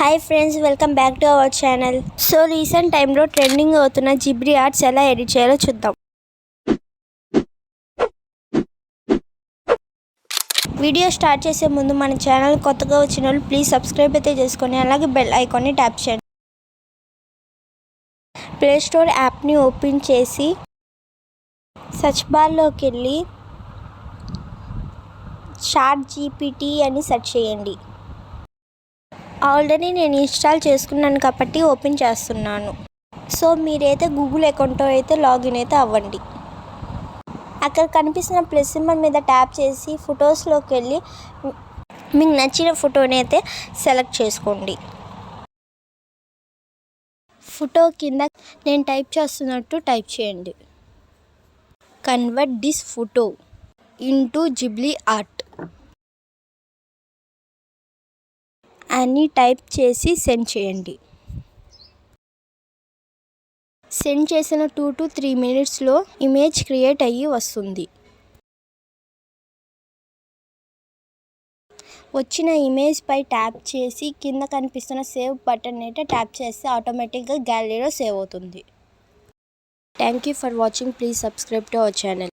Hi friends, welcome back to our channel. So recent టైంలో trending అవుతున్న జిబ్రీ arts ఎలా edit చేయాలో చూద్దాం. వీడియో స్టార్ట్ చేసే ముందు మన ఛానల్ కొత్తగా వచ్చిన వాళ్ళు ప్లీజ్ సబ్స్క్రైబ్ అయితే చేసుకొని అలాగే బెల్ ఐకాన్ని ట్యాప్ చేయండి. ప్లే స్టోర్ యాప్ని ఓపెన్ చేసి సెర్చ్ బార్లోకి వెళ్ళి చాట్ జీపీటీ అని సెర్చ్ చేయండి. ఆల్రెడీ నేను ఇన్స్టాల్ చేసుకున్నాను కాబట్టి ఓపెన్ చేస్తున్నాను. సో మీరైతే గూగుల్ అకౌంట్తో అయితే లాగిన్ అయితే అవ్వండి. అక్కడ కనిపిస్తున్న ప్లస్ సింబల్ మీద ట్యాప్ చేసి ఫొటోస్లోకి వెళ్ళి మీకు నచ్చిన ఫోటోని అయితే సెలెక్ట్ చేసుకోండి. ఫోటో కింద నేను టైప్ చేస్తున్నట్టు టైప్ చేయండి. Convert this photo into Ghibli art అని టైప్ చేసి సెండ్ చేయండి. సెండ్ చేసిన 2 to 3 minutesలో ఇమేజ్ క్రియేట్ అయ్యి వస్తుంది. వచ్చిన ఇమేజ్ పై ట్యాప్ చేసి కింద కనిపిస్తున్న సేవ్ బటన్ అయితే ట్యాప్ చేస్తే ఆటోమేటిక్గా గ్యాలరీలో సేవ్ అవుతుంది. Thank you for watching. Please subscribe to our channel.